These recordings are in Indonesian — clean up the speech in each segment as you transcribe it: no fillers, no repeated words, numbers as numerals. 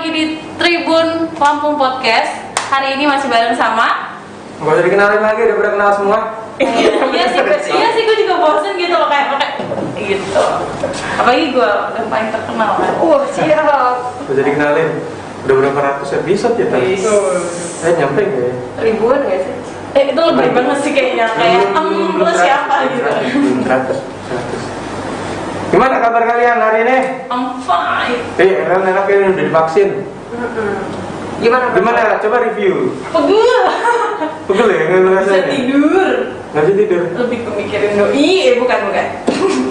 lagi di Tribun Lampung Podcast. Hari ini masih bareng sama. Gak usah dikenalin lagi, udah pernah kenal semua. Iya sih, gue juga bosen gitu loh kayak gitu. Apalagi gue udah paling terkenal kan. Siap. Gak usah dikenalin. Udah berapa ratus episode ya tadi? Nyampe gak ya? Ribuan gak sih? Itu lebih banget sih kayaknya. Kayak lo siapa gitu. 100. Gimana kabar kalian hari ini? I'm fine. Enak ini udah divaksin. Gimana? Coba review. Pegel ya? Nggak Bisa ngerasain ya? tidur. Nggak bisa tidur? Lebih kemikirin doi. Bukan.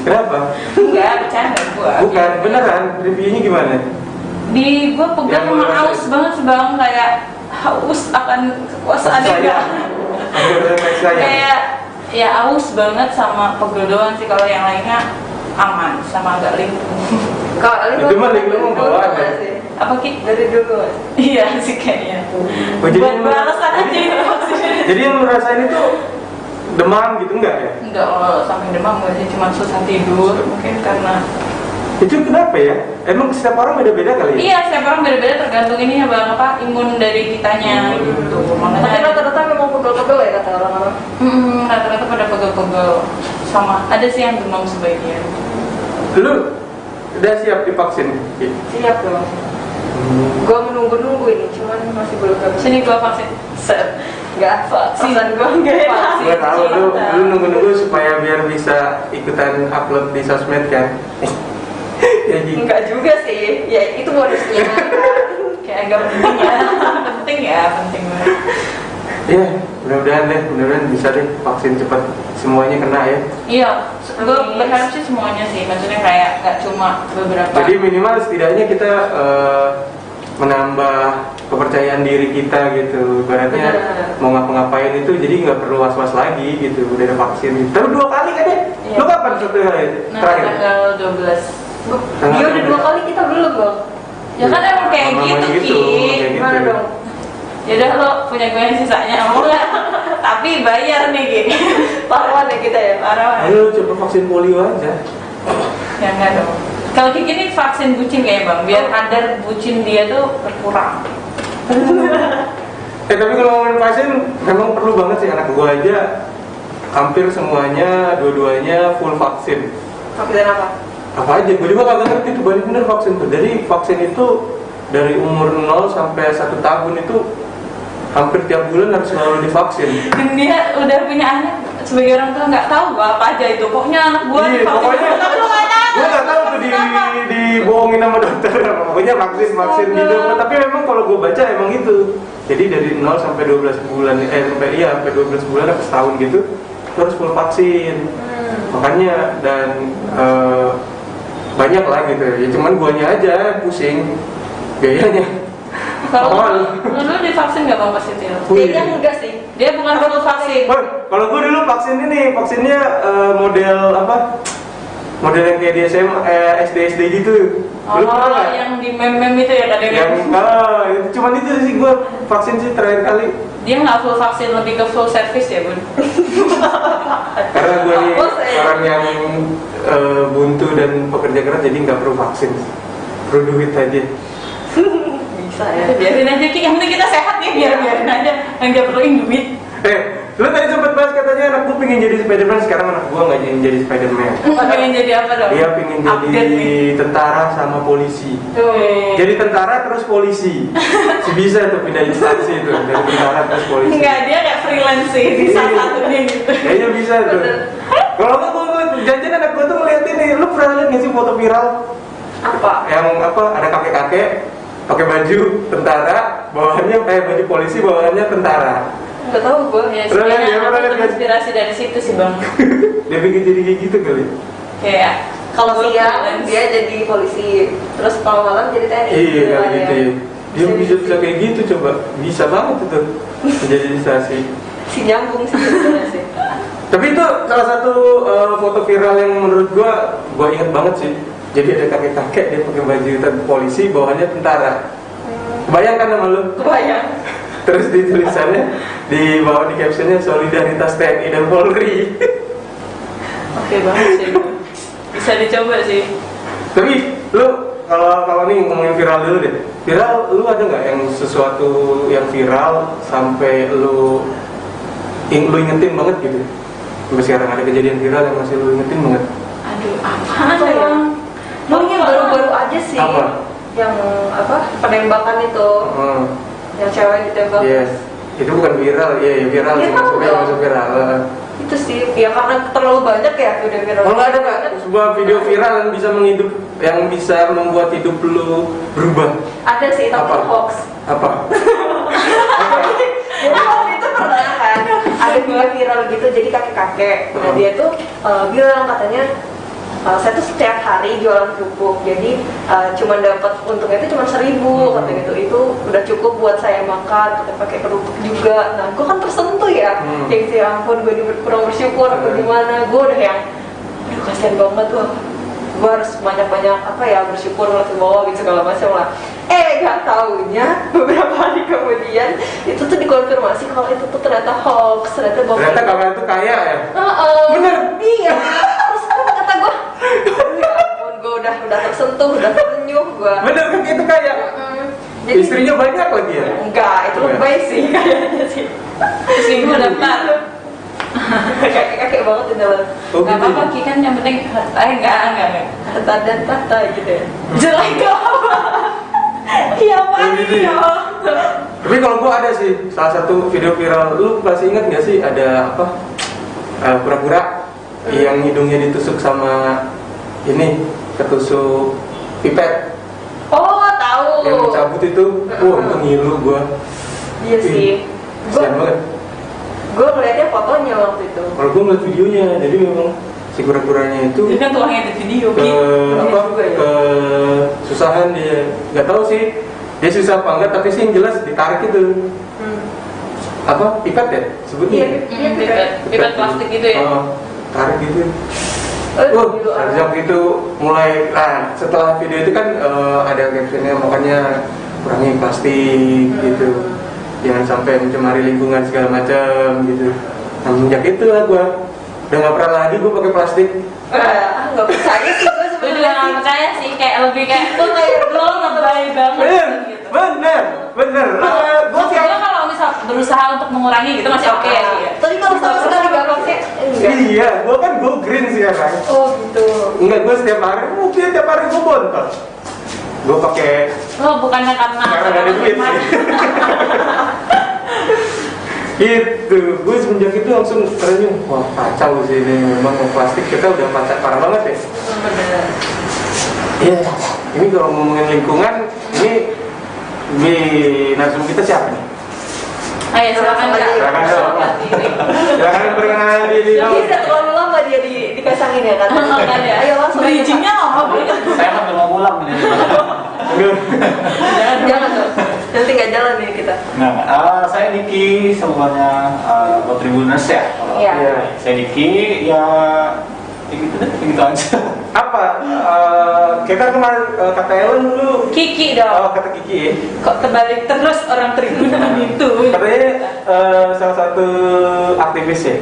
Kenapa? Enggak, bercanda gue. Bukan, beneran. Reviewnya gimana? Di gue pegang Yang emang lo haus rasain. banget sih bang, kayak haus akan kekuasaan Sayang. kayak ya haus banget sama pegel doang sih. Kalau yang lainnya aman sama agak linglung. Itu mah linglung bawaan ya? Apa Ki? Dari dulu. Iya sih kayaknya. Jadi Buat yang- balasan aja jadi- itu. Jadi yang lu rasain itu demam gitu enggak ya? Enggak, kalau sampai demam gue sih cuma susah tidur mungkin karena Itu kenapa ya? Emang setiap orang beda-beda kali ya? iya setiap orang beda-beda tergantung ini ya bang apa imun dari kitanya gitu. Tapi Makanya rata-rata memang pegel-pegel ya kata orang-orang. rata-rata pada pegel-pegel sama ada sih yang demam sebagian. Lu udah siap divaksin? Siap dong. Gua menunggu-nunggu ini, cuman masih belum dapat. Sini gua vaksin. Set. Enggak, Vaksin. pesan gua enggak enak. Gue tahu lu Cinta. nunggu-nunggu supaya biar bisa ikutan upload di sosmed kan? Ya gitu. Enggak juga sih. Ya itu bonusnya. Kayak agak penting ya. penting banget. Ya, mudah-mudahan bisa deh vaksin cepat semuanya kena ya. Iya, gue berharap sih semuanya sih. Maksudnya kayak nggak cuma beberapa. Jadi minimal setidaknya kita menambah kepercayaan diri kita gitu. Ibaratnya Benar. mau ngapa-ngapain itu jadi nggak perlu was-was lagi gitu. Udah ada vaksin. Tapi 2 kali kan ya? Iya. Lu kapan satu kali Nah, terakhir? tanggal 12. Dia udah 2 kali, kita belum loh. Ya kan emang kayak Emang gitu, gitu, Ki. kayak Gimana gitu. dong? Ya udah lo punya gue yang sisanya mau nggak? Tapi bayar nih, Ki. Pahlawan ya kita ya. Parah. Ayo coba vaksin polio aja. Ya enggak dong. Kalau Kiki ini vaksin bucin kayaknya bang, biar kadar bucin dia tuh berkurang. Tapi kalau ngomongin vaksin memang perlu banget sih. Anak gua aja hampir semuanya, dua-duanya full vaksin. Vaksin apa? Apa aja, gue juga kagak ngerti tuh banyak bener vaksin tuh. Jadi vaksin itu dari umur 0 sampai 1 tahun itu hampir tiap bulan harus selalu divaksin. Dan dia udah punya anak, sebagai orang tua nggak tahu gua apa aja itu. Pokoknya anak gua Iya, divaksin. pokoknya Tapi lu nggak tahu. gue nggak tahu tuh dibohongin sama dokter. Pokoknya vaksin gitu. Tapi memang kalau gue baca emang gitu. Jadi dari 0 sampai 12 bulan, sampai 12 bulan atau setahun gitu, itu harus full vaksin. Makanya dan banyak lah gitu. Ya cuman guanya aja pusing biayanya. Kalau Mahal. lu divaksin nggak bang pas itu? Kayaknya enggak sih. Dia bukan full vaksin. Oh, kalau gue dulu vaksin ini, vaksinnya model apa? Model yang kayak di SD gitu. Lu pernah nggak? Yang di meme itu ya kadang Yang cuman itu sih gue vaksin sih terakhir kali. dia nggak full vaksin, lebih ke full service ya bun. Karena gue nih Apa sih? orang yang buntu dan pekerja keras, jadi nggak perlu vaksin, perlu duit aja. Bisa ya. Biarin aja Ki, yang penting kita sehat ya, biarin aja, yang nggak perluin duit. Lu tadi sempat bahas katanya anak gue pengen jadi Spiderman, sekarang anak gue nggak jadi Spiderman. Pengen jadi apa dong? Dia pengen Update jadi nih. tentara sama polisi. Tuh. Jadi tentara terus polisi. Si bisa tuh pindah instansi itu dari tentara terus polisi. Enggak, dia kayak freelance sih di salah satunya gitu. Kayaknya bisa tuh. Kalau nggak gue ngeliat jajan anak gue tuh ngeliat ini. Lu pernah lihat nggak sih foto viral Apa? yang apa? Ada kakek-kakek pakai baju tentara, bawahannya baju polisi, bawahannya tentara. Enggak tahu gua. Ya, Pernah lihat, sebenarnya pernah aku lihat. terinspirasi dari situ sih bang. Dia bikin jadi kayak gitu kali. Kayak Kalau work siang balance. dia jadi polisi, terus kalau malam jadi TNI. Iya Dua kayak gitu ya. ya. Dia bisa kayak gitu coba. Bisa banget itu menjadiisasi. Si nyambung sih sebenarnya sih. Tapi itu salah satu foto viral yang menurut gua inget banget sih. Jadi ada kakek-kakek dia pakai baju polisi, bawahannya tentara. Bayangkan sama lu. Kebayang. Terus di tulisannya di bawah di captionnya solidaritas TNI dan Polri. Oke banget sih. Bisa dicoba sih. Tapi lu kalau nih ngomongin viral dulu deh. Viral, lu ada nggak yang sesuatu yang viral sampai lu ingetin banget gitu? Sampai sekarang ada kejadian viral yang masih lu ingetin banget? Aduh, apa Apa ya? ya? Mungkin baru-baru aja sih. Apa? Yang apa? Penembakan itu. Yang cewek ditembak. Yes. Itu bukan viral, iya viral sih, Viral masuknya dong. masuk viral. Itu sih, ya karena terlalu banyak ya udah viral. Kalau ada nggak sebuah video viral yang bisa yang bisa membuat hidup lu berubah? Ada sih, tapi Apa? hoax. Apa? Jadi waktu itu pernah kan ada video viral gitu, jadi kakek-kakek. Nah dia tuh bilang katanya saya tuh setiap hari jualan kerupuk, jadi cuma dapat untungnya itu cuma 1.000 katanya gitu. Itu udah cukup buat saya makan, kita pakai kerupuk juga. Nah gue kan tersentuh ya, kayak gitu, ya ampun gue kurang bersyukur atau gimana. Gue udah yang aduh kasihan banget tuh, gue harus banyak-banyak apa ya bersyukur ke bawah gitu segala macam lah. Gak taunya beberapa hari kemudian itu tuh dikonfirmasi kalau itu tuh ternyata hoax, ternyata Kakak itu kaya ya? bener. Iya. Terus kata gue, ya ampun, gue udah tersentuh, udah tersenyum gue. Bener, kakak itu kaya. Jadi Istrinya banyak lagi ya? enggak, itu lebay sih kayaknya sih. Selingkuh daftar. Kakek banget itu lah. Oh, Gak gitu. apa-apa, Ki, kan yang penting enggak. Harta dan tahta gitu ya. Jelek gak apa. Iya Oh, Pak, gitu iya. ya. Tapi kalau gua ada sih salah satu video viral, lu masih ingat nggak sih ada apa? Pura-pura yang hidungnya ditusuk sama ini, ketusuk pipet Oh, tahu. yang dicabut itu. Wah, itu ngilu gua. Iya sih. Kasian banget. Gue ngeliatnya fotonya waktu itu. Kalau gua ngeliat videonya, jadi memang si pura-puranya itu Jadi kan tuang edit video, ke Ki. juga ya. ke susahan dia, nggak tahu sih dia susah apa enggak, tapi sih yang jelas ditarik itu apa pipet ya sebutnya. Iya, Pipet plastik gitu ya. Tarik gitu. Gitu, Sejak itu mulai, setelah video itu kan ada captionnya, makanya kurangi plastik gitu, jangan sampai mencemari lingkungan segala macam gitu. Nah, sejak itu lah gua udah nggak pernah lagi gua pakai plastik. Nggak percaya sih gue Gue juga sebenarnya. gak percaya sih, kayak lebih kayak Gue kayak lo lebay banget gitu. Bener. Gua Maksud gue kalau misal berusaha untuk mengurangi gitu masih oke ya, Ki, ya. Tapi kalau sama sekali gak pakai, enggak. Iya, gua kan go green sih ya kan. Oh gitu. Enggak, gua setiap hari, mungkin tiap hari gua bontot. Gua pakai Lo bukannya karena nggak ada duit sih. Gitu, gue semenjak itu langsung terenyuh, wah kacau sih ini, memang plastik kita udah parah banget ya. Bener. Iya, ini kalau ngomongin lingkungan, ini di narsum kita siapa nih? Ayo silakan Kak. Silakan, silakan. Silahkan perkenalan diri Jadi dong. udah terlalu lama dia dipasangin ya kan? Kan ya. Ayo langsung aja, Bridgingnya lama banget. Saya kan mau pulang nih. Pak. Jangan dong. Nanti nggak jalan nih kita. Nah, saya Diki, semuanya Tribuners ya. Iya. Saya Diki, ya gitu aja. Apa? Kita kemarin kata Ellen dulu. Kiki dong. Oh, kata Kiki ya. Kok terbalik terus orang Tribunan itu? Katanya salah satu aktivis ya.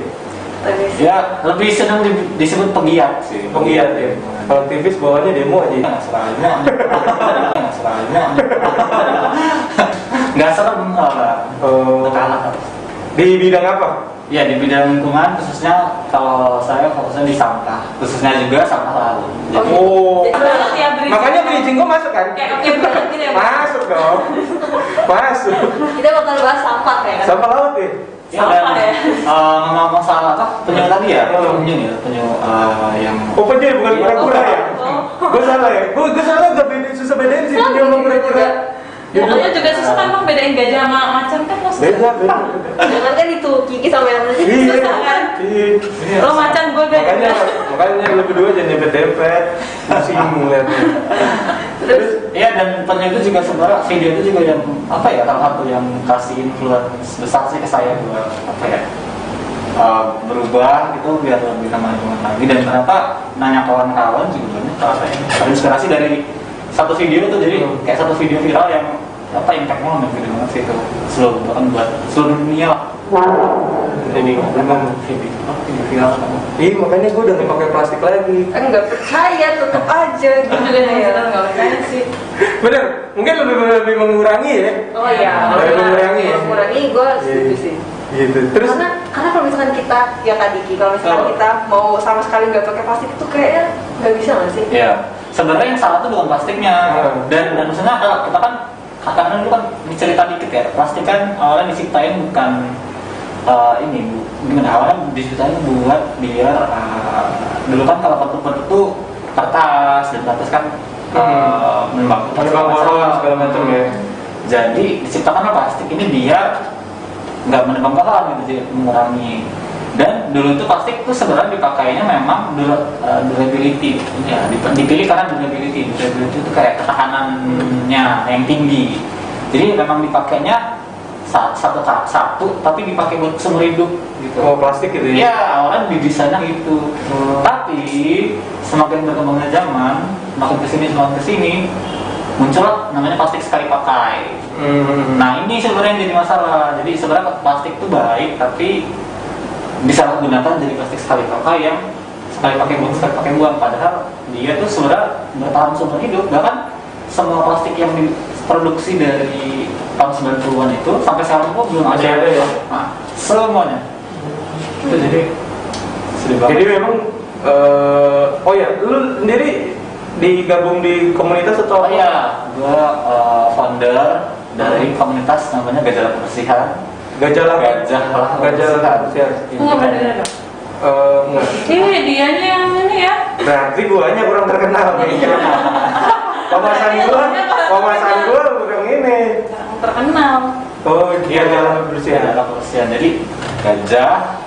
Ya, lebih senang disebut pegiat sih. Penggiat ya. Kalau aktivis bawahnya demo aja. Nggak serem lah. Kalah. Di bidang apa? Ya, di bidang lingkungan khususnya kalau saya fokusnya di sampah, khususnya juga sampah laut. Jadi Oh. Jadi ya bridging. Makanya bridging gua masuk kan? Kayak oke banget gitu ya. Masuk dong. Masuk. Kita bakal bahas sampah ya kan? Sampah laut ya. ya, Sampah dan, ya. ngomong soal apa? Penyu tadi ya? Penyu yang Oh penyu bukan kura-kura ya? Oh. Gue salah ya? Gue salah gak beda, susah bedain sih penyu sama kura-kura. Pokoknya juga susah kan bang bedain gajah sama macan kan lo susah. Beda. Jangan kan itu Kiki sama yang lain. Iya. Susah kan? Iya. Lo macan gue Makanya, gajah. makanya lu berdua jangan dempet-dempet. Pusing ngeliatnya. Terus ya, dan penyu itu juga sebenarnya video itu juga yang apa ya, salah satu yang kasih influence besar sih ke saya buat apa ya, berubah gitu biar lebih ramah lingkungan lagi. Dan ternyata nanya kawan-kawan juga banyak terinspirasi dari satu video itu. Jadi kayak satu video viral yang apa impactnya lumayan gede banget sih itu seluruh bahkan buat seluruh dunia lah. Jadi memang viral kan. iya makanya gue udah nggak pakai plastik lagi. Nggak percaya, tetap aja Gue gitu juga ya. nggak percaya sih. Bener, mungkin lebih mengurangi ya. Oh iya, Lebih mengurangi ya. mengurangi gue setuju sih. Gitu. Terus Karena kalau misalkan kita, ya tadi Ki, kalau misalkan Oh. kita mau sama sekali nggak pakai plastik itu kayaknya nggak bisa nggak sih? Iya, sebenarnya yang salah itu bukan plastiknya. Dan maksudnya kalau kita kan kadang dulu kan cerita dikit ya, plastik kan awalnya diciptain bukan gimana awalnya diciptain buat biar dulu kan kalau bentuk-bentuk tuh kertas dan kertas kan menyebabkan boros segala macam ya. Jadi diciptakanlah plastik ini biar nggak menimbulkan gitu, jadi mengurangi. Dan dulu itu plastik itu sebenarnya dipakainya memang durability, ya dipilih karena durability itu kayak ketahanannya yang tinggi. Jadi memang dipakainya satu tapi dipakai buat seumur hidup gitu. Oh plastik gitu ya? Iya, awalnya didesainnya gitu. Tapi semakin berkembangnya zaman, semakin kesini muncullah namanya plastik sekali pakai. Nah ini sebenarnya yang jadi masalah. Jadi sebenarnya plastik itu baik, tapi bisa digunakan jadi plastik sekali pakai yang sekali pakai buang. Padahal dia tuh sebenarnya bertahan seumur hidup. Bahkan semua plastik yang diproduksi dari tahun 90-an itu sampai sekarang pun belum ada ya? Nah, semuanya. Itu jadi sedih banget. Jadi memang oh ya, lu sendiri digabung di komunitas atau Oh iya, gue founder dari komunitas namanya Gajah Kebersihan. Gajah Kebersihan. Gue nggak pernah dengar dong. Enggak. Ini dianya yang ini ya. Berarti guanya kurang terkenal nih. Wawasan gua kurang ini. Terkenal. Oh, dia jalan bersih. Gajah Kebersihan. Jadi gajah.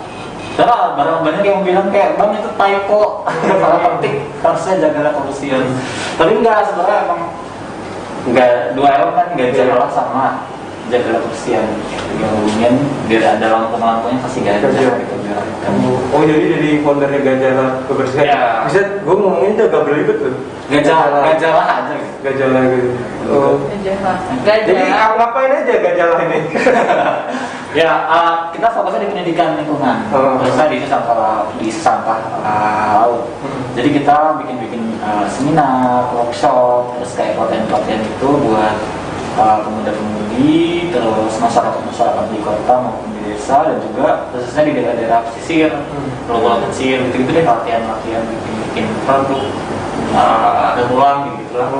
Terus banyak yang bilang kayak bang itu typo, salah ketik, harusnya jagalah kebersihan. Tapi enggak, sebenarnya emang enggak, dua hewan kan gajah sama jagalah kebersihan. Yang hubungin biar ada lampu-lampunya kasih gajah gitu biar. Oh, jadi dari foundernya Gajah Kebersihan. Ya. Bisa gua ngomongin jaga belibet tuh. Gajah lah aja gitu. Gajah gitu. Oh. Gajah. Jadi ngapain aja gajah ini? Ya, kita fokusnya di pendidikan lingkungan. Terus di isu sampah laut. Jadi kita bikin seminar, workshop, terus kayak pelatihan itu buat pemuda-pemudi, terus masyarakat di kota maupun di desa, dan juga khususnya di daerah-daerah pesisir, pulau-pulau kecil, gitu-gitu deh, latihan bikin produk, ada ulang gitu lah.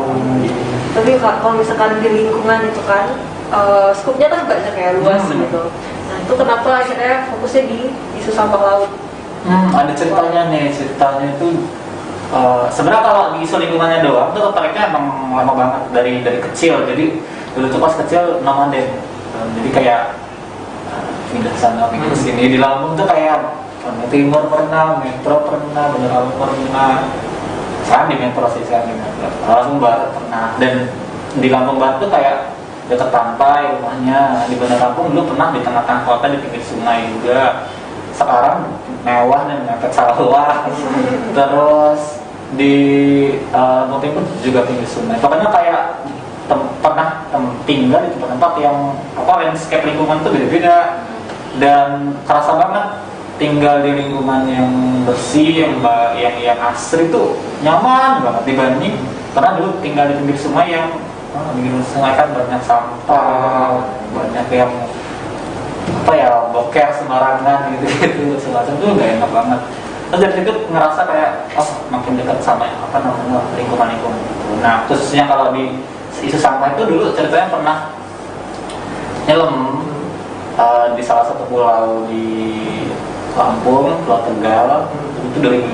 Tapi kalau misalkan di lingkungan itu kan skupnya kan banyak kayak luas gitu. Nah itu kenapa akhirnya fokusnya di isu sampah laut? Ada ceritanya itu sebenarnya kalau di isu lingkungannya doang tuh tertariknya emang lama banget dari kecil. Jadi dulu tuh pas kecil nomaden, jadi kayak pindah sana pindah sini. Di Lampung tuh kayak Timur pernah, Metro pernah, Bandar Lampung pernah. Sekarang di Metro sih, sekarang di Metro. Lampung Barat pernah. Dan di Lampung Barat tuh kayak dekat pantai rumahnya. Di Bandar Lampung dulu pernah di tengah-tengah kota di pinggir sungai juga. Sekarang mewah dan mepet sawah. Terus di Moting pun juga pinggir sungai. Pokoknya kayak pernah tinggal di tempat yang landscape lingkungan tuh beda-beda, dan kerasa banget tinggal di lingkungan yang bersih, yang asri tuh nyaman banget dibanding pernah dulu tinggal di pinggir sungai yang pinggir sungai kan banyak sampah, banyak yang boker sembarangan gitu semacam tuh gak enak banget. Terus dari situ ngerasa kayak makin dekat sama lingkungan gitu. Nah khususnya kalau di isu sampah itu dulu ceritanya pernah nyelam di salah satu pulau di Lampung, Pulau Tegal, itu 2015.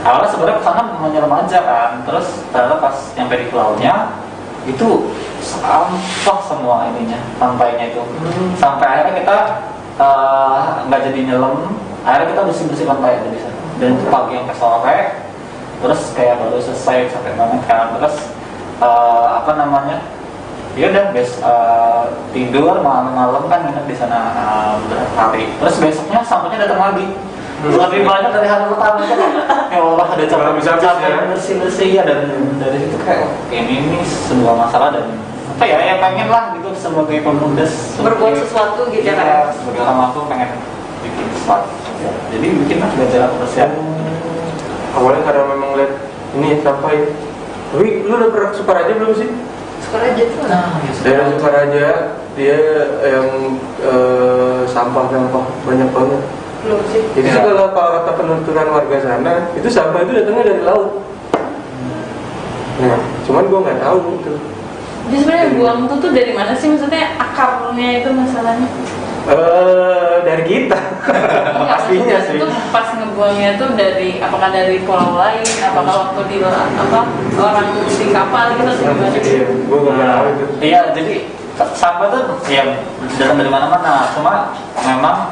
Awalnya sebenarnya kesana mau nyelam aja kan, terus ternyata pas nyampe di pulaunya itu sampah semua pantainya itu. Sampai akhirnya kita nggak jadi nyelam, akhirnya kita bersih pantai di sana. Dan itu pagi sampai sore, terus kayak baru selesai sampai banget kan, terus ya udah tidur malam kan nginep di sana beberapa hari. Terus besoknya sampahnya datang lagi. Lebih banyak dari hari pertama kan. Ya Allah, ada capek bersih ya, dan dari situ kayak ini sebuah masalah dan apa ya pengen lah gitu sebagai pemudas Berbuat sesuatu gitu ya, kan. sebagai orang tua pengen bikin sesuatu ya. Jadi bikin lah belajar kebersihan. Awalnya karena memang lihat ini sampai. Tapi lu udah pernah ke Sukaraja belum sih? Sekarang aja tuh. Daerah Sukaraja dia yang sampah banyak banget. Belum sih. Jadi kalau kata penuturan warga sana itu sampah itu datangnya dari laut. Nah, cuman gua nggak tahu itu. Jadi sebenarnya buang tuh dari mana sih? Maksudnya akarnya itu masalahnya? Dari kita. Pastinya sih. Itu pas ngebuangnya tuh dari apakah dari pulau lain? Apakah waktu di orang di kapal gitu sih gimana? Iya, gua nggak tahu itu. Iya, jadi sampah tuh ya datang dari mana-mana. Cuma memang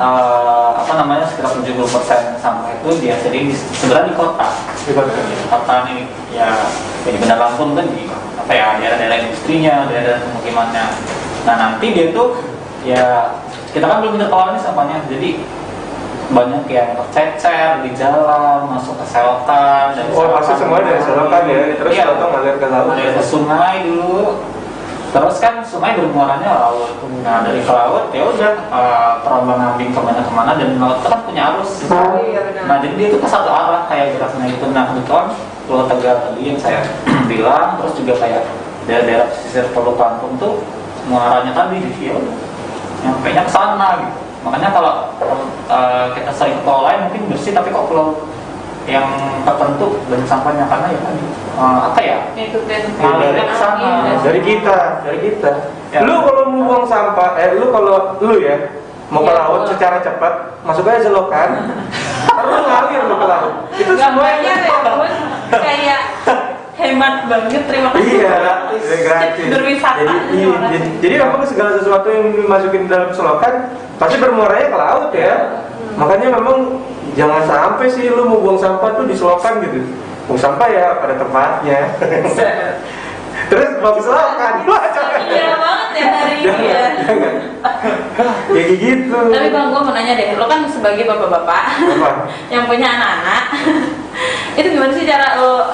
sekitar 70% sampah itu dihasilin sebenarnya di kota. Di kota ini ya di Bandar Lampung kan di daerah-daerah industrinya, daerah pemukimannya. Nah nanti dia tuh ya kita kan belum bisa nih sampahnya, jadi banyak yang tercecer di jalan, masuk ke selokan dan masuk semua dari selokan ya, terus iya, atau ngalir ke laut. dari ke sungai dulu, terus kan sungai bermuaranya laut. Nah dari ke laut ya udah terombang ambing kemana-kemana, dan laut itu kan punya arus. Iya benar. Nah jadi dia itu ke satu arah kayak geraknya itu. Nah kebetulan Pulau Tegal tadi yang saya bilang, terus juga kayak daerah pesisir Pulau Kampung tuh muaranya tadi ya udah nyampe nya ke sana gitu. Makanya kalau kita sering ke pulau lain mungkin bersih, tapi kok pulau yang tertentu banyak sampahnya karena ya tadi Ngikutin ngalirnya ke sana. Dari kita. Ya. Lu kalau mau buang sampah, lu ya mau ke Iya, laut gua. secara cepat, masuk aja selokan. Terus ngalir lu ke laut. Itu Gak semua bayar ya bun, kayak hemat banget, terima kasih. Iya, gratis. Berwisata. Jadi memang segala sesuatu yang dimasukin dalam selokan pasti bermuaranya ke laut ya. Makanya memang jangan sampai sih lu mau buang sampah tuh di selokan gitu. Buang sampah ya pada tempatnya. Terus mau ke selokan. Iya banget ya hari ini ya. Kayak gitu. Tapi bang, gue mau nanya deh, lo kan sebagai bapak-bapak Apa? yang punya anak-anak, itu gimana sih cara lo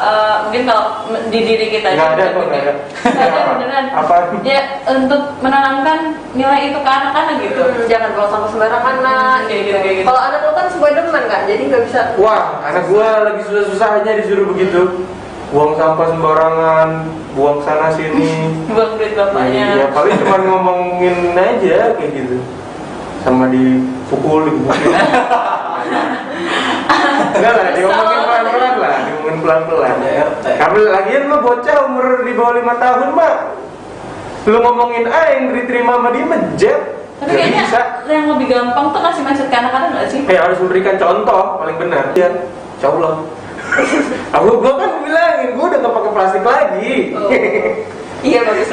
mungkin kalau di diri kita Nggak ada kok, nggak ada. Nggak ada beneran. Apa? Ya untuk menanamkan nilai itu ke anak-anak gitu. Jangan buang sampah sembarangan nak. Kayak gitu. Kalau anak lo kan Spiderman kan, jadi nggak bisa. Wah, anak gua lagi susah-susahnya disuruh begitu. Buang sampah sembarangan, buang sana sini. Buang duit bapaknya. Ya paling cuma ngomongin aja kayak gitu. Sama dipukul, digebukin. Enggak lah, diomongin pelan-pelan lah, diomongin pelan-pelan. Karena lagian lo bocah umur di bawah 5 tahun mah, lo ngomongin yang diterima sama dia menjet. Tapi kayaknya yang lebih gampang tuh kasih mindset ke anak-anak nggak sih? Harus memberikan contoh paling benar. Ya, insya Allah. Gue kan bilangin, gue udah gak pakai plastik lagi. Oh. Iya bagus.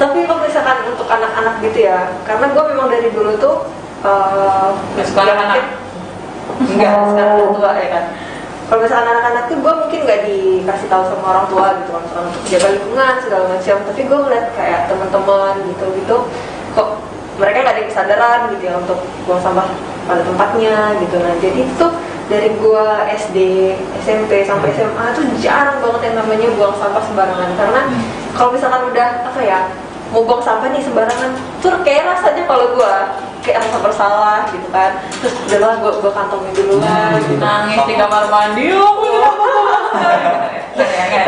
Tapi kalau misalkan untuk anak-anak gitu ya, karena gue memang dari dulu tuh Nggak sekolah anak. enggak, sekarang udah tua ya kan. Kalau misalkan anak-anak tuh gue mungkin nggak dikasih tahu sama orang tua gitu kan, soal untuk jaga lingkungan segala macam. Tapi gue ngeliat kayak teman-teman gitu kok mereka nggak ada kesadaran gitu ya untuk buang sampah pada tempatnya gitu. Nah jadi itu dari gue SD, SMP sampai SMA tuh jarang banget yang namanya buang sampah sembarangan. Karena kalau misalkan udah mau buang sampah nih sembarangan, tuh kayak rasanya kalau gue kayak rasa bersalah gitu kan. Terus udahlah gue kantongin dulu lah gitu. Nangis di kamar mandi,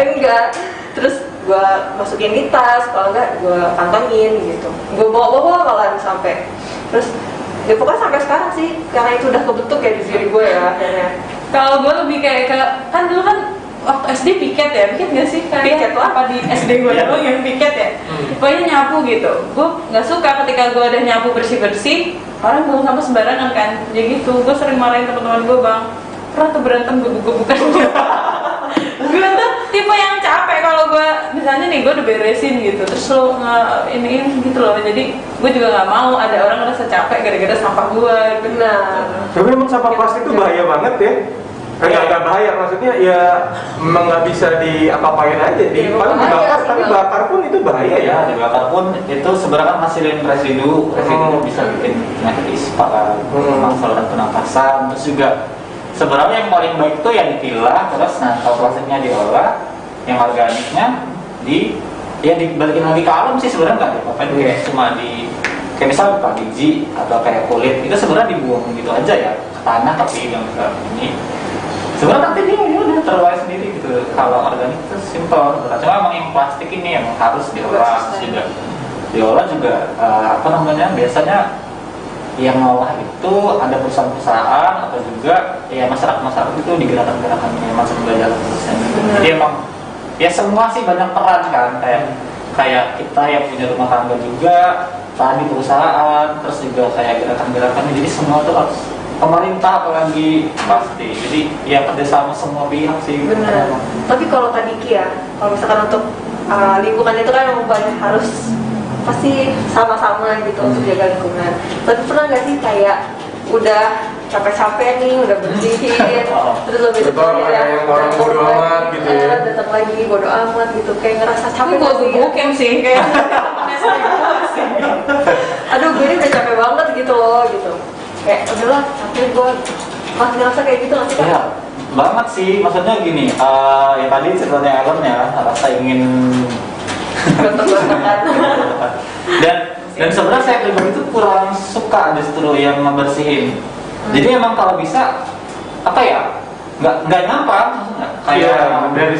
Enggak. Terus gue masukin di tas, kalau enggak gue kantongin gitu. Gue bawa malahan sampai. Terus ya pokoknya sampai sekarang sih, karena itu udah kebentuk ya di diri gue ya akhirnya. Kalau gue lebih kayak kan dulu kan waktu SD piket nggak sih? Piket lah. Apa di SD gue doang yang piket ya? Pokoknya nyapu gitu. Gue nggak suka ketika gue udah nyapu bersih orang buang sampah sembarangan kan. Jadi gitu. Gue sering marahin teman-teman gue, bang. Pernah tuh berantem gebuk-gebukan. Gue tuh tipe yang capek kalau gue misalnya nih gue udah beresin gitu, terus lo ini gitu loh. Jadi gue juga nggak mau ada orang ngerasa capek gara-gara sampah gue. Benar. Tapi memang sampah plastik itu bahaya banget ya. Enggak bahaya, maksudnya ya memang nggak bisa diapa-apain aja, paling dibakar, tapi bakar pun itu bahaya ya. Dibakar pun itu sebenarnya kan hasilin residu bisa bikin penyakit ispa kan, saluran pernapasan. Terus juga sebenarnya yang paling baik itu yang dipilah, terus kalau plastiknya diolah, yang organiknya ya dibalikin lagi ke alam sih sebenarnya nggak apa-apa, kayak cuma kayak misal Pak biji atau kayak kulit itu sebenarnya dibuang gitu aja ya ke tanah, tapi yang ke ini sebenarnya nanti dia udah terbuai sendiri gitu. Kalau organik itu simple, cuma emang yang plastik ini yang harus diolah juga apa namanya, biasanya yang ngolah itu ada perusahaan-perusahaan atau juga ya masyarakat itu di gerakan-gerakan yang masih berjalan terusnya. Jadi emang ya semua sih banyak peran kan, kayak kita yang punya rumah tangga juga, tadi perusahaan, terus juga kayak gerakan-gerakan. Jadi semua tuh harus pemerintah apalagi pasti. Jadi ya kerjasama semua pihak sih. Benar. Tapi kalau tadi Ki ya, kalau misalkan untuk lingkungan itu kan memang banyak harus pasti sama-sama gitu untuk jaga lingkungan. Tapi pernah nggak sih kayak udah capek-capek nih, udah bersihin, terus lebih ada yang orang bodo amat gitu ya, datang lagi bodo amat gitu, kayak ngerasa capek Gue gebukin sih kayak sih. Aduh gue ini udah capek banget gitu loh gitu, kayak udahlah capek gue, masih ngerasa kayak gitu nggak sih Kak? Iya, banget sih. Maksudnya gini, ya tadi ceritanya Ellen ya, rasa ingin Gontok-gontokan. dan sebenarnya saya pribadi itu kurang suka justru yang ngebersihin. Jadi emang kalau bisa apa ya, nggak nyampah, kayak dari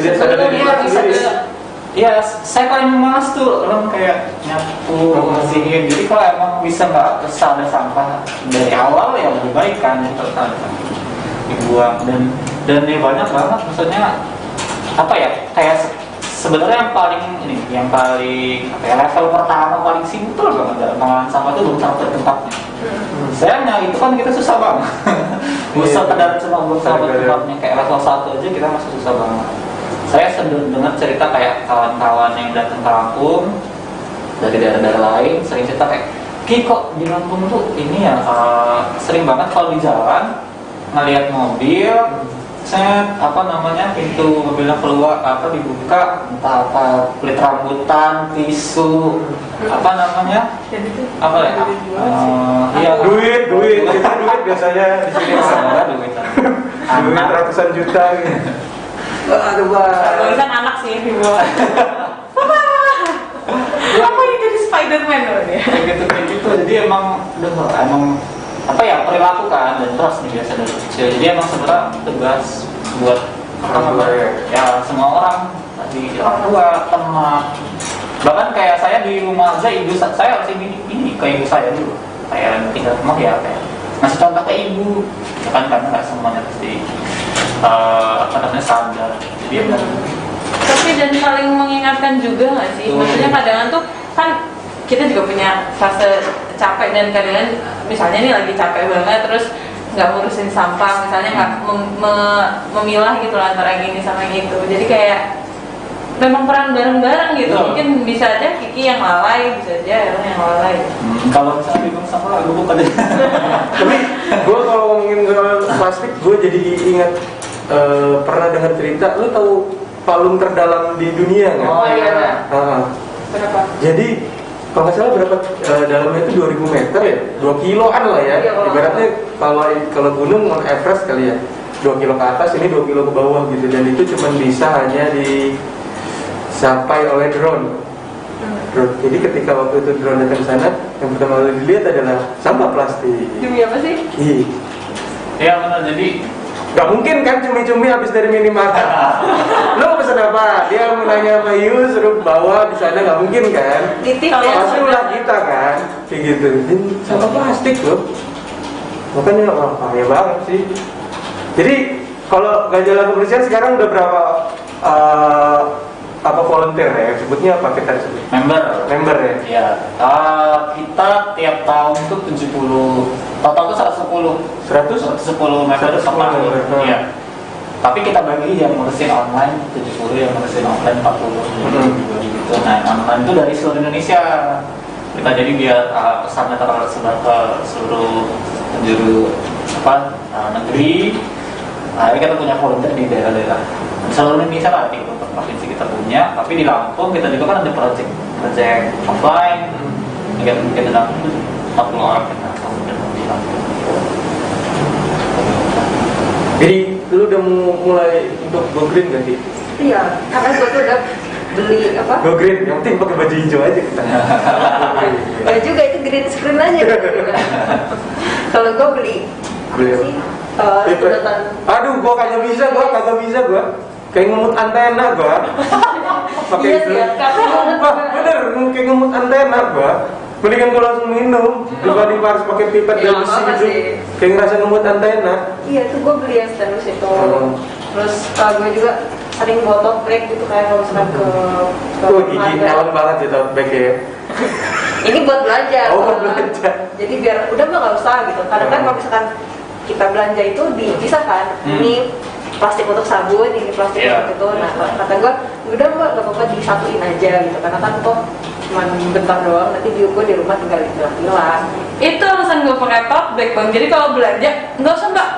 Iya, saya paling malas tuh orang kayak nyapu, bersihin. Jadi kalau emang bisa nggak ada sampah dari awal ya lebih baik kan, terus ada sampah dibuang. Dan ya banyak banget, maksudnya apa ya, kayak sebenarnya yang paling apa ya, level pertama paling simpel banget dalam pengelolaan sampah itu belum sampai tempatnya. Sayangnya itu kan kita susah banget. Susah kadang cuma belum sampai tempatnya, kayak level 1 aja kita masih susah banget. Saya dengar cerita kayak kawan-kawan yang datang ke Lampung dari daerah-daerah lain sering cerita kayak, Ki kok di Lampung tuh ini ya sering banget kalau di jalan ngelihat mobil, apa namanya, pintu mobilnya keluar dibuka, entah apa kulit rambutan, tisu, apa namanya, apa ya, iya duit biasanya di sini duit duit ratusan juta gitu. Aduh Kalau kan anak sih di bawah. Apa ini jadi Spiderman loh dia? Kayak gitu. Jadi emang apa ya, perilaku kan, dan trust nih biasa dari kecil. Jadi emang sebenarnya tugas buat ya semua orang, tadi orang tua, teman, bahkan kayak saya di rumah aja, ibu saya harus ini ke ibu saya dulu, kayak tinggal rumah ya, kayak ngasih contoh ke ibu, kan karena nggak semuanya pasti apa namanya sadar. Jadi emang Tapi dan saling mengingatkan juga nggak sih? Maksudnya kadang tuh kan kita juga punya fase capek, dan kadang misalnya nih lagi capek banget terus nggak ngurusin sampah, misalnya nggak memilah gitu lah antara yang ini sama yang itu. Jadi kayak memang peran bareng-bareng gitu. Mungkin bisa aja Kiki yang lalai, bisa aja Ellen yang lalai. kalau misalnya bingung sama gue bukan deh. Tapi gue kalau ngomongin soal plastik, gue jadi ingat pernah dengar cerita, lu tahu palung terdalam di dunia nggak? Oh iya. Berapa? Jadi kalau nggak salah berapa, dalamnya itu 2000 meter ya, 2 kiloan lah ya. Iya, Ibaratnya kalau gunung Mount Everest kali ya, 2 kilo ke atas, ini 2 kilo ke bawah gitu. Dan itu cuma bisa hanya dicapai oleh drone. Jadi ketika waktu itu drone datang ke sana, yang pertama kali dilihat adalah sampah plastik. Demi apa sih? Iya benar, jadi Gak mungkin kan cumi-cumi habis dari minimarket. Lo pesan apa? Dia mau nanya sama you, suruh bawa di sana, gak mungkin kan? Titip Kalau ya. Pasti ulah kita kan, kayak gitu. Ini sampah plastik loh. Makanya bahaya banget sih. Jadi kalau Gajah Kebersihan sekarang udah berapa apa volunteer ya? Sebutnya apa kita sebut? Member ya? ya kita tiap tahun tuh 70, total tuh 110 member per tahun. Iya. Tapi kita bagi yang ngurusin online 70, yang ngurusin offline 40 gitu. Nah, online itu dari seluruh Indonesia. Kita jadi biar pesannya tersebar ke seluruh penjuru negeri. Akhirnya kita punya volunteer di daerah-daerah di seluruh Indonesia lah, di provinsi kita punya. Tapi di Lampung kita juga kan ada project offline. Kita dapat 40 orang kita volunteer di Lampung. Jadi lu udah mulai untuk go green gak sih? Iya, karena gue tuh udah beli apa? Go green, yang penting pakai baju hijau aja kita. Ya juga itu green screen aja. Kalau gue beli Beli apa sih? Sedotan. Aduh, gua kagak bisa gua. Kayak ngemut antena gua. Pakai Iya itu. sih, ya, karena Wah, bener, kayak ngemut antena gua. Mendingan gua langsung minum dibanding harus pakai pipet Ya, dan besi apa gitu. sih? Kayak ngerasa ngemut antena. Iya tuh gue beli yang stainless itu. Terus gue juga sering bawa tote bag gitu kayak kalau misalkan ke Tuh gigi market. dalam banget ya tote bag ya. Ini buat belanja. Oh, buat soalnya. belanja. Jadi biar udah mah nggak usah gitu. Kadang kan kalau misalkan kita belanja itu dipisah kan. Ini plastik untuk sabun, ini plastik Iya. untuk itu. Nah kata gue udah mbak gak apa-apa disatuin aja gitu. Karena kan kok cuma bentar doang. Nanti gue di rumah tinggal hilang. Itu alasan gue pakai tote bag bang. Jadi kalau belanja nggak usah mbak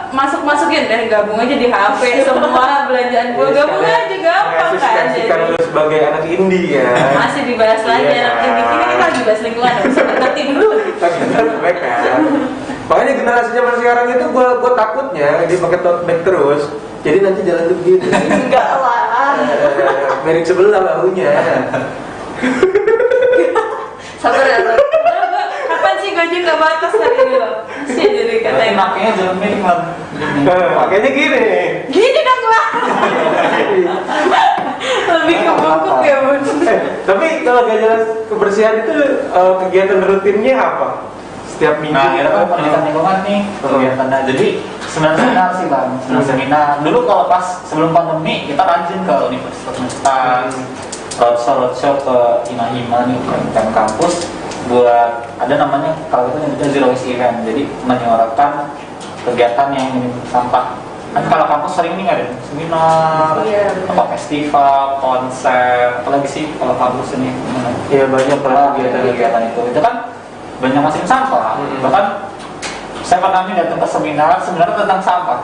masukin deh, gabung aja di HP semua belanjaan gue, gabung aja gampang kan. Mengasosiasikan Jadi lu sebagai anak indie ya. masih dibahas lagi Iya. anak ini. Kita lagi bahas lingkungan, harus ngerti dulu. Tote bag kan. Makanya generasi zaman sekarang itu gua takutnya dia pakai tote bag terus. Jadi nanti jalan tuh begini. Enggak lah. Merek sebelah bahunya. Sabar ya. Lo. Kapan sih gaji nggak batas hari ini loh? Sih jadi Berarti katanya. makanya jangan miring lah. Makanya gini. Gini dong lah. Lebih ke bungkuk ya bun. Tapi kalau gak jelas kebersihan itu kegiatan rutinnya apa? Setiap minggu. Nah, kita kan pendidikan lingkungan nih kegiatannya. Jadi seminar sih bang, seminar. Dulu kalau pas sebelum pandemi kita rajin ke universitas, roadshow ke hima-hima nih ke kampus buat ada namanya kalau itu nyebutnya zero waste event. Jadi menyuarakan kegiatan yang minim sampah. Kan kalau kampus sering nih ada seminar, Iya. apa festival, konser, apalagi sih kalau kampus ini. Iya banyak lah Kegiatan itu kan banyak masukin sampah. Bahkan saya pernah nih datang ke seminar tentang sampah.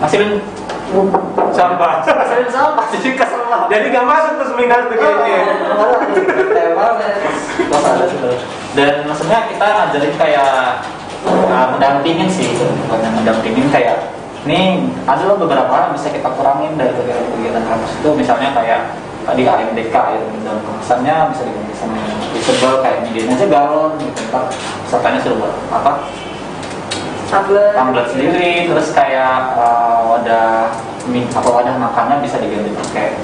Hasilin sampah. hasilin sampah jadi kesel lah. Jadi gak masuk tuh seminar tuh kayaknya. Dan maksudnya kita ngajarin kayak mendampingin sih, bukan mendampingin kayak nih ada loh beberapa hal yang bisa kita kurangin dari kegiatan kampus itu, misalnya kayak tadi AMDK ya, dalam kemasannya bisa diganti sama disebel kayak medianya aja galon gitu, ntar pesertanya suruh buat apa tumbler sendiri, terus kayak wadah makannya bisa diganti pakai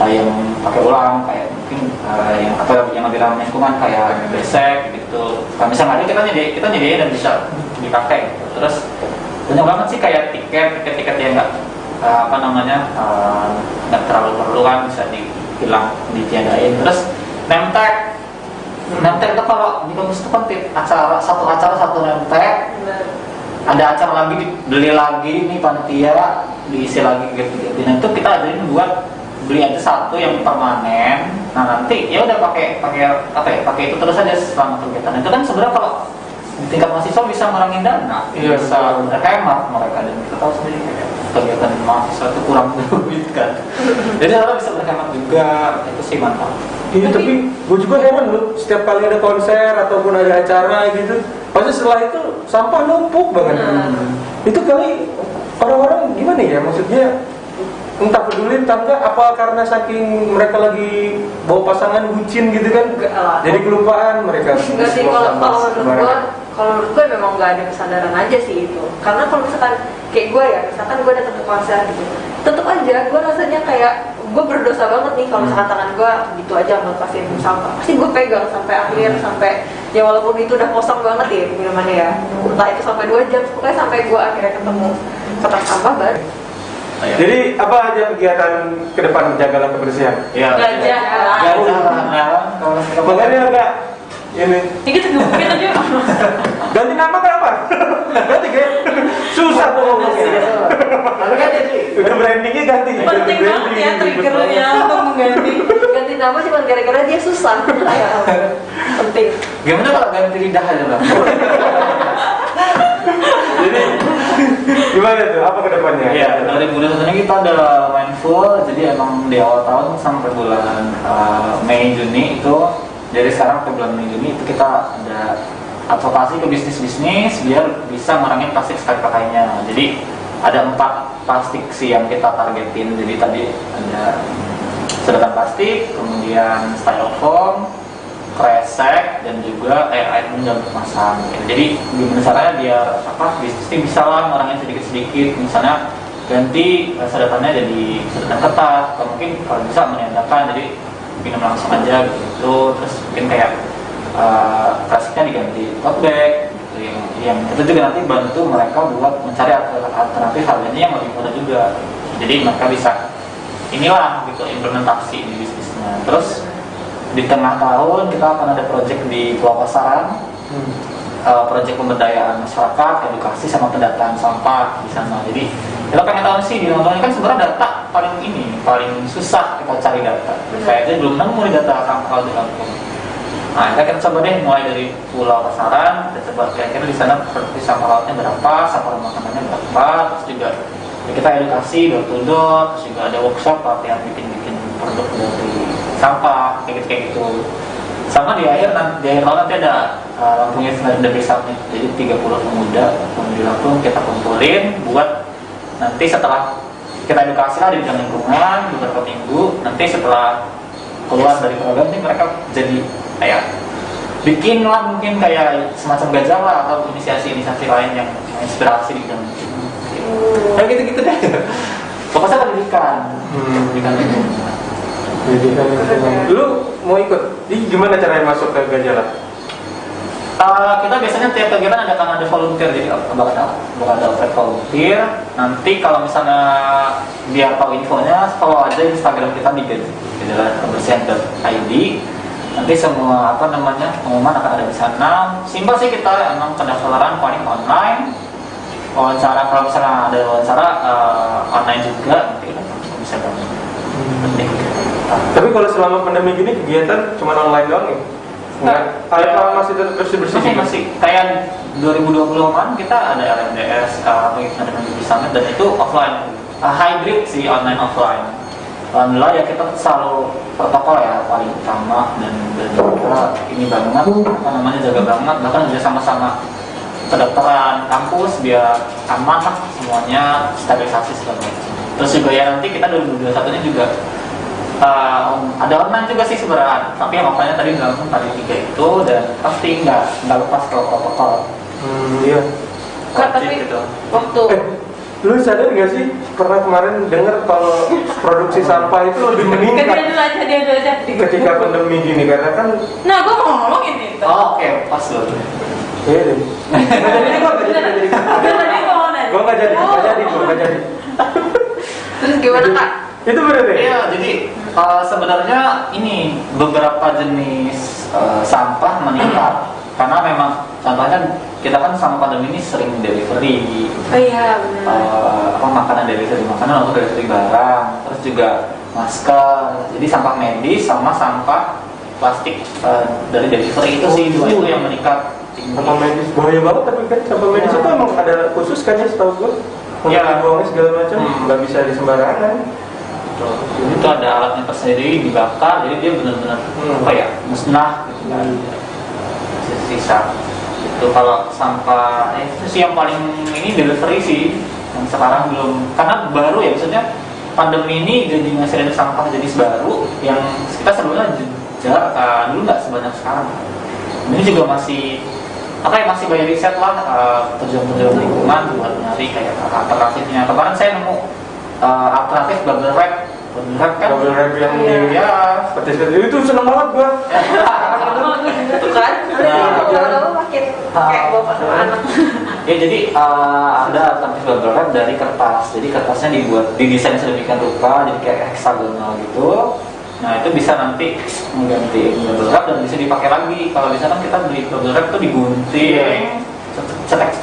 yang pakai ulang, kayak mungkin yang atau yang lebih ramah lingkungan kayak besek gitu. Kalau misalnya kita nyediain dan bisa dipakai gitu. Terus banyak banget sih kayak tiket yang nggak nggak terlalu perlu kan bisa ditiadain. Terus nemtek itu kalau di kampus itu kan satu acara satu nemtek, ada acara lagi dibeli lagi nih panitia diisi lagi gitu. Nah itu kita ajarin buat beli aja satu yang permanen. Nah nanti ya udah pakai itu terus aja selama kegiatan itu kan sebenarnya kalau di tingkat mahasiswa bisa ngurangin dana, Iya, bisa hemat mereka, dan kita tahu sendiri kayak kegiatan mahasiswa itu kurang duit kan. Jadi orang bisa berhemat juga, itu sih mantap. Iya tapi gue juga heran loh, setiap kali ada konser ataupun ada acara gitu, pasti setelah itu sampah numpuk banget. Itu kali orang-orang gimana ya, maksudnya entah peduli entah enggak, apa karena saking mereka lagi bawa pasangan bucin gitu kan, Enggak lah. jadi kelupaan mereka. Enggak sih, buang sampah sembarangan. kalau menurut gue memang nggak ada kesadaran aja sih itu. Karena kalau misalkan kayak gue ya, misalkan gue datang ke konser gitu, tetep aja gue rasanya kayak gue berdosa banget nih kalau misalkan tangan gue gitu aja ngelepasin sampah. Pasti gue pegang sampai akhir, sampai ya walaupun itu udah kosong banget ya minumannya ya, entah itu sampai 2 jam, pokoknya sampai gue akhirnya ketemu kotak sampah baru. Jadi apa aja kegiatan ke depan menjaga kebersihan? Ya. Gajah. Makanya agak ini Ini kita gebukin aja. ganti nama ke apa? Ganti kan? Susah tuh ngomongnya. Udah brandingnya ganti. Penting banget ya triggernya untuk mengganti. Ganti nama cuma gara-gara dia susah. Penting. Gimana kalau ganti lidah aja bang? Jadi gimana tuh? Apa kedepannya? Ya, dari bulan ini kita udah mindful, jadi emang di awal tahun sampai bulan Mei Juni itu, dari sekarang ke bulan Mei Juni itu kita ada advokasi ke bisnis-bisnis biar bisa ngurangin plastik sekali pakainya. Jadi ada 4 plastik sih yang kita targetin. Jadi tadi ada sedotan plastik, kemudian styrofoam, kresek, dan juga air minum kemasan. Jadi gimana caranya biar bisnis bisa lah ngurangin sedikit-sedikit, misalnya ganti sedotannya jadi sedotan kertas, atau mungkin kalau bisa meniadakan jadi minum langsung aja gitu. Terus mungkin kayak kreseknya diganti tote bag gitu, yang itu juga nanti bantu mereka buat mencari alternatif harganya yang lebih murah juga. Jadi mereka bisa inilah gitu implementasi di bisnisnya. Terus di tengah tahun kita akan ada project di Pulau Pasaran, project pemberdayaan masyarakat, edukasi sama pendataan sampah di sana. Jadi kita pengen tahu sih di Lampung kan sebenarnya data paling susah kita cari data. Saya aja belum nemu di data sampah di Lampung. Nah, kita coba deh mulai dari Pulau Pasaran, kita coba kira-kira di sana produksi sampah lautnya berapa, sampah rumah tangganya berapa, terus juga ya kita edukasi door to door, terus juga ada workshop pelatihan bikin produk dari sampah kayak gitu. Sama di akhir tahun nanti ada Lampung Youth Leader Summit. Jadi 30 pemuda di Lampung kita kumpulin buat nanti setelah kita edukasi lah di bidang lingkungan beberapa minggu, nanti setelah keluar dari program ini mereka jadi kayak bikin lah mungkin kayak semacam gajah atau inisiasi lain yang inspirasi di bidang kayak gitu deh. Fokusnya pendidikan. Pendidikan lingkungan. Lu mau ikut? Ini gimana caranya masuk ke Gajah? Kita biasanya tiap kegiatan akan ada volunteer, jadi bakal ada operate volunteer. Nanti kalau misalnya biar tahu infonya, follow aja Instagram kita di kebersihan.id. Nanti semua pengumuman akan ada di sana. Simpel sih, kita emang pendaftaran paling online. Wawancara kalau misalnya ada wawancara online juga, nanti kita bisa bantu. Tapi kalau selama pandemi gini kegiatan cuma online doang ya? Apa masih tetap bersih-bersih? Masih kayak 2020 kemarin kita ada LMDS, ada Summit, dan itu offline, hybrid sih, online offline. Alhamdulillah ya kita selalu protokol ya paling utama, dan juga ini banget jaga banget, bahkan juga sama-sama kedokteran kampus biar aman lah semuanya, sterilisasi segala macam. Terus juga ya nanti kita 2021 nya juga ada online juga sih sebenarnya, tapi yang offline tadi bilang tadi 3 itu, dan pasti nggak lepas kalau protokol. Iya. Kak, tapi gitu. waktu Lu sadar nggak sih pernah kemarin dengar kalau produksi sampah itu lebih meningkat dia dulu aja ketika pandemi gini, karena kan nah gue mau ngomongin itu. Oke, pas loh. iya deh. Nggak jadi gue nggak jadi. Terus gimana kak? Itu berarti? Iya, jadi sebenarnya ini beberapa jenis sampah meningkat karena memang contohnya kita kan sama pandemi ini sering delivery. Oh iya benar. Makanan delivery makanan atau delivery barang, terus juga masker. Jadi sampah medis sama sampah plastik dari delivery itu sih dua itu yang meningkat. Sampah medis bahaya banget, tapi kan sampah medis itu emang ada khusus kan ya, setahu gue untuk dibuangnya segala macam, nggak bisa di sembarangan. Itu ada alatnya tersendiri, dibakar, jadi dia benar-benar musnah gitu kan. Sisa itu kalau sampah itu sih yang paling ini delivery sih yang sekarang belum, karena baru ya, maksudnya pandemi ini jadi masih ada sampah jenis baru yang kita sebelumnya dulu nggak sebanyak sekarang. Ini juga masih masih banyak riset lah, tujuan lingkungan buat nyari kayak alternatifnya. Kemarin saya nemu alternatif bubble wrap kan, bubble wrap yang seperti itu seneng banget gua. Itu kan, lama-lama makin kayak bapak sama anak. Ya jadi ada alternatif bubble wrap dari kertas. Jadi kertasnya didesain sedemikian rupa, jadi kayak heksagonal gitu. Nah itu bisa nanti mengganti bubble wrap dan bisa dipakai lagi. Kalau bisa kan kita beli bubble wrap itu digunting, cetek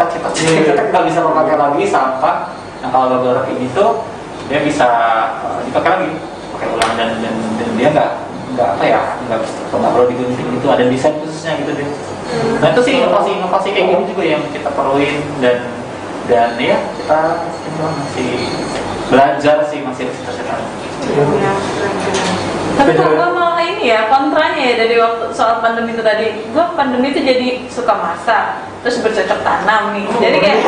nggak bisa dipakai lagi sampah. Nah kalau bubble wrap ini tuh dia bisa dipakai lagi, pakai ulang, dan dia nggak perlu digunting gitu, ada desain khususnya gitu deh. Nah itu sih inovasi kayak gini juga yang kita perluin, dan ya kita masih belajar sih, masih riset. Tapi kok gue malah ini ya kontranya ya dari waktu soal pandemi itu tadi. Gue pandemi itu jadi suka masak, terus bercocok tanam nih. Jadi kayak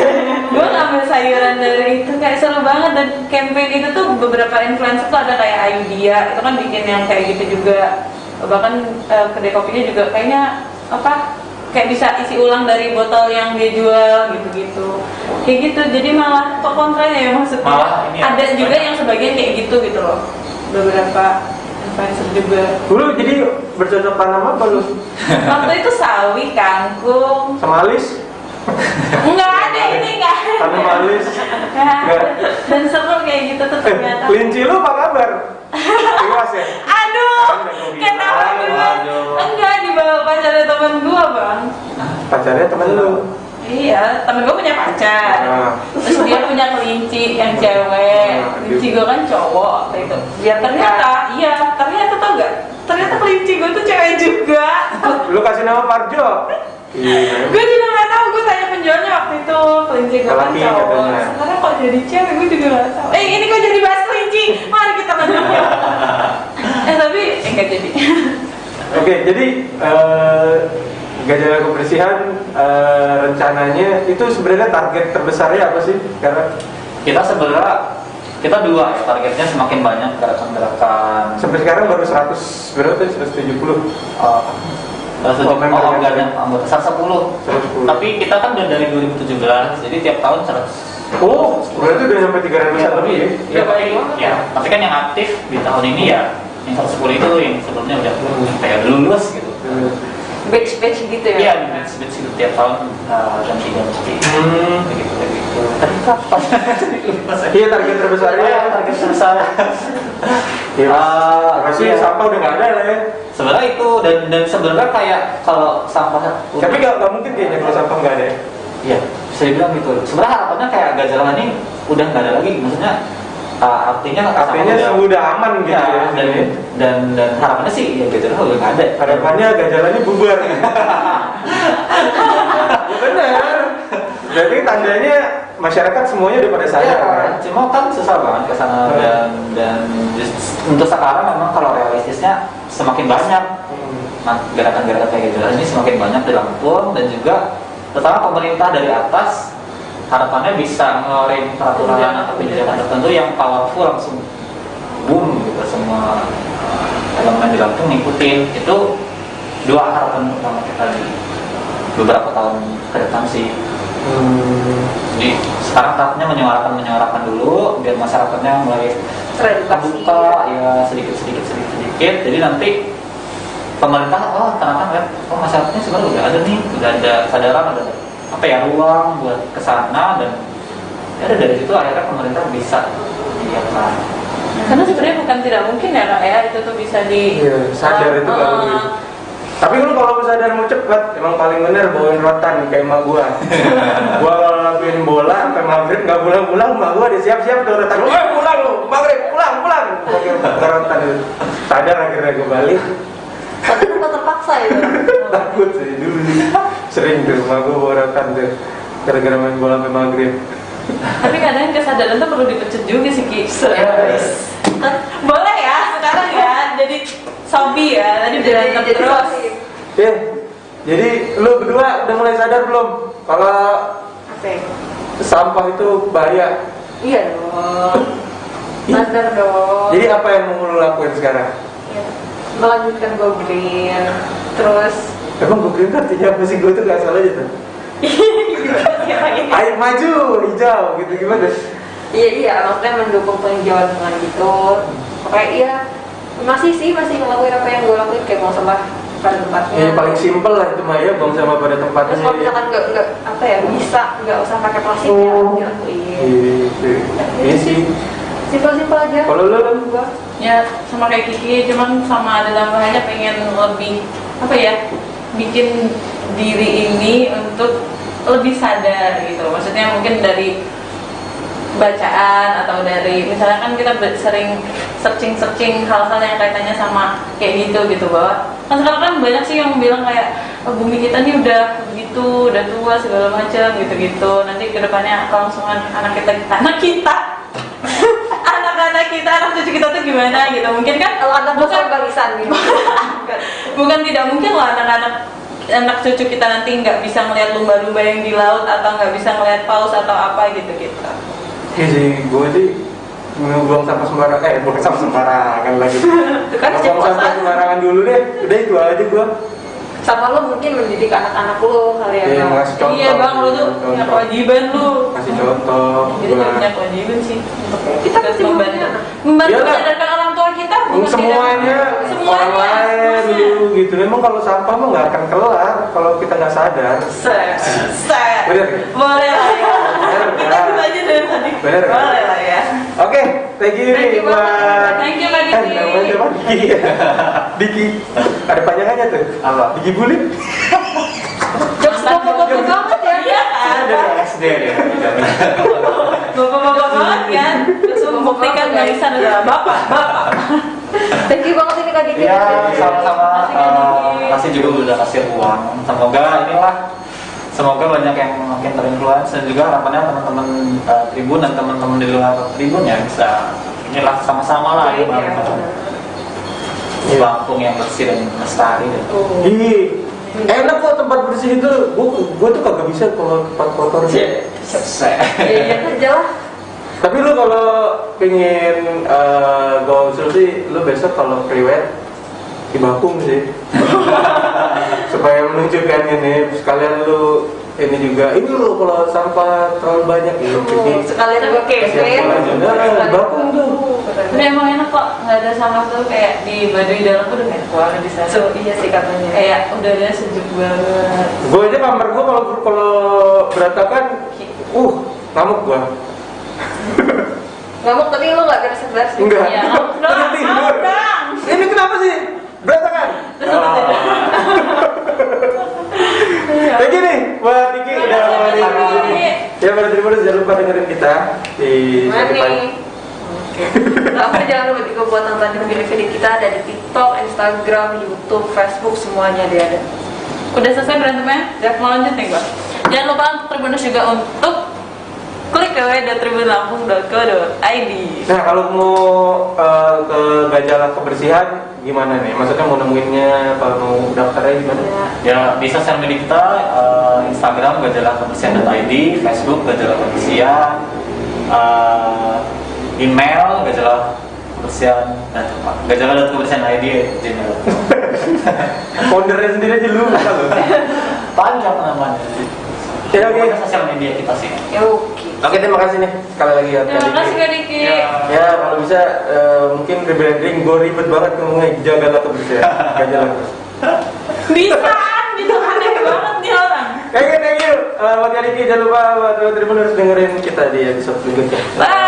gue gue ngambil sayuran dari itu kayak seru banget. Dan campaign itu tuh beberapa influencer tuh ada kayak Ayudhya, itu kan bikin yang kayak gitu juga. Bahkan kedai kopinya juga kayaknya apa kayak bisa isi ulang dari botol yang dia jual gitu-gitu kayak gitu. Jadi malah kok kontranya ya maksudnya Malah ini ya, ada juga banyak. yang sebagian kayak gitu loh, beberapa influencer juga. Lu jadi bercocok tanam apa lu? Waktu itu sawi, kangkung, Sama alis? nggak ada ini nggak ada. Tanam alis? Nggak. Dan seru kayak gitu tuh ternyata. Kelinci lu apa kabar? Iwas ya? Aduh, kenapa Aduh. dulu? Enggak, dibawa pacarnya temen gua bang. Pacarnya temen lu? Iya, temen gua punya pacar. Nah. Terus dia punya kelinci yang cewek. Kelinci gua kan cowok waktu itu. Biar Ternyata, iya, ternyata tau gak? Ternyata kelinci gua tuh cewek juga. Lu kasih nama Parjo? Iya. Gue juga gak tahu, gue tanya penjualnya waktu itu kelinci gue kan Laki cowok. katanya. Sekarang kok jadi cewek gue juga gak tahu. Ini kok jadi bahas kelinci? Mari kita lanjut. Tapi enggak jadi. Oke, jadi Gajah Kebersihan rencananya itu sebenarnya target terbesarnya apa sih? Karena Kita sebenarnya kita dua ya, targetnya semakin banyak gerakan-gerakan sampai sekarang baru 100 berapa tuh? 170. membernya enggak ada anggota 110. 110. Tapi kita kan udah dari 2017, jadi tiap tahun 100. Oh, berarti udah sampai 300 lebih ya? Ya, tapi kan yang aktif di tahun ini ya yang 110 itu yang sebelumnya udah kayak lulus gitu. batch gitu ya. Iya, batch itu tiap tahun ganti-ganti. Begitu. Tadi kapan? Iya, target terbesarnya. Target terbesar. Iya, masih iya. sampah udah nggak ada lah ya. Sebenarnya itu dan sebenarnya kayak kalau sampah Tapi nggak mungkin kayaknya kalau sampah nggak ada ya. Iya, bisa dibilang gitu. Sebenarnya harapannya kayak Gajah ini udah nggak ada lagi, maksudnya artinya udah aman gitu ya, ya. dan harapannya sih ya Gajah udah nggak ada. Harapannya Gajalannya bubar. Ya benar. Jadi tandanya masyarakat semuanya udah pada sadar. Ya, Kan? cuma kan susah banget ke sana dan untuk sekarang memang kalau realistisnya semakin banyak gerakan-gerakan kayak Gajah ini semakin banyak di Lampung, dan juga terutama pemerintah dari atas harapannya bisa ngeluarin peraturan atau kebijakan tertentu yang powerful langsung boom gitu, semua elemen di Lampung ngikutin. Itu dua harapan utama kita di beberapa tahun ke depan sih. Jadi sekarang tahapnya menyuarakan dulu biar masyarakatnya mulai terbuka ya sedikit. Jadi nanti pemerintah ternyata lihat masyarakatnya sebenarnya udah ada nih, udah ada kesadaran, ada apa ya ruang buat kesana, dan ya dari situ akhirnya pemerintah bisa menyediakan. Karena sebenarnya bukan tidak mungkin ya kak ya, itu tuh bisa di sadar itu bagus. Tapi lu kalau sadar mau cepet, emang paling bener bawain rotan kayak emak gua. Gua kalau lakuin bola sampai maghrib nggak pulang, emak gua udah siap-siap udah rotan. Pulang lu, maghrib pulang. Pakai rotan itu. Sadar akhirnya gua balik. Tapi tempat terpaksa itu. Takut sih dulu sering tuh emak gua bawa rotan tuh gara-gara main bola sampai maghrib. Tapi kadang kesadaran tuh perlu dipecut juga sih Ki. Boleh ya sekarang ya, jadi sobi ya, tadi berantem terus. Jadi lu berdua udah mulai sadar belum kalau sampah itu bahaya? Iya dong. Sadar dong. Jadi apa yang mau lu lakuin sekarang? Ya, melanjutkan go green. Terus Emang go green artinya apa sih? Gue tuh gak salah aja tuh. Ayo maju, hijau gitu gimana? iya maksudnya mendukung penghijauan lingkungan gitu. Kayak iya masih ngelakuin apa yang gue lakuin, kayak buang sampah pada tempatnya. Yang paling simpel lah itu mah ya, buang sampah pada tempatnya. Terus kalau misalkan nggak apa ya bisa nggak usah pakai plastik ya dilakuin. Iya sih. Simpel aja. Kalau lu kan gua Ya sama kayak Kiki, cuman sama ada tambahannya pengen lebih apa ya, bikin diri ini untuk lebih sadar gitu. Maksudnya mungkin dari bacaan atau dari misalnya kan kita sering searching hal-hal yang kaitannya sama kayak gitu bahwa kan sekarang kan banyak sih yang bilang kayak bumi kita nih udah begitu, udah tua segala macam gitu. Nanti kedepannya kelangsungan anak kita, anak cucu kita tuh gimana gitu. Mungkin kan kalau anak besar barisan gitu. bukan tidak mungkin loh anak-anak anak cucu kita nanti nggak bisa ngeliat lumba-lumba yang di laut atau nggak bisa ngeliat paus atau apa gitu gitu. Iya sih, gue sih buang sampah sembarangan, buang sampah sembarangan lagi. Kan Buang sampah ceplosan. sembarangan dulu deh, udah itu aja gue. Sama lo mungkin mendidik anak-anak lo kali ya. Iya, Bang. ngasih contoh. Iya bang, lu tuh punya Contoh. kewajiban lu. Kasih contoh. Jadi nggak Gua. punya kewajiban sih untuk Kita pasti membantu, punya. membantu Iyalah. menyadarkan orang tua kita. bukan Semuanya kita- orang lain dulu gitu. Memang kalau sampah mah nggak akan kelar kalau kita nggak sadar. Set. Bener. Boleh lah ya. Bener, Kita kan? gitu aja dari tadi. Bener, kan? Boleh lah ya. Oke, thank you Thank you buat. banget. Thank you Kak Diki. Namanya siapa? Diki. Diki. Ada panjangannya tuh. Apa? Diki Bulit. Jokes bapak-bapak banget ya. Iya kan? Dari SD dia. Bapak-bapak banget kan. Terus membuktikan Bapak-bapak, Bang Isan adalah bapak. Thank you banget ini Kak Diki. Ya, sama-sama. Makasih, Kak Diki. Masih juga udah kasih uang. Semoga inilah, semoga banyak yang makin terinfluence dan juga harapannya teman-teman Tribun dan teman-teman di luar Tribun ya bisa inilah sama-sama lah ya, Iya, Bangkung yang bersih dan lestari. Oh. Ih, enak kok tempat bersih itu. Gua tuh kagak bisa kalau tempat kotor sih. Iya aja lah. Tapi lu kalau pengen go usul sih, lu besok kalau priwet di Bakung sih. Supaya menunjukkan ini, sekalian lu ini juga. Ini lu kalau sampah terlalu banyak ya. Jadi Sekalian gue campaign. Nah, di Bakung tuh. Tapi emang enak kok, nggak ada sampah tuh kayak di Baduy dalam tuh udah enak banget di sana. So, iya sih katanya. Kayak udaranya sejuk banget. Gue aja kamar gue kalau berantakan, ngamuk gua. Ngamuk tapi lo gak beres-beres. Enggak. Iya, Terus tidur. dong. Ini kenapa sih? Berantakan. Kayak gini, buat Diki udah Makasih, mau Diki. ya pada Tribuners jangan lupa dengerin kita di Spotify. Mani. Tapi jangan lupa juga buat nonton video-video kita ada di TikTok, Instagram, YouTube, Facebook, semuanya dia ada. Udah selesai berantemnya? Udah mau lanjut nih gua. Jangan lupa untuk Tribuners juga untuk klik www.tribunlampung.co.id. Nah kalau mau ke Gajala Kebersihan gimana nih? Maksudnya mau nemuinnya, apa mau daftarnya gimana? Ya di sosial media kita Instagram gajalakebersihan.id, Facebook Gajala Kebersihan, email gajalakebersihan dan gajala.kebersihan.id gmail. Foundernya sendiri aja lupa loh. Panjang namanya. Ya, oke. Pokoknya sosial media kita sih. Ya oke. Oke, terima kasih nih sekali lagi ya. Terima kasih Kak Diki. Ya kalau bisa mungkin rebranding gue ribet banget ngomongnya Jagalah Kebersihan. Gajala. Bisa aneh banget nih orang. Thank you. Buat Kak Diki jangan lupa buat Tribuners dengerin kita di episode berikutnya. Bye.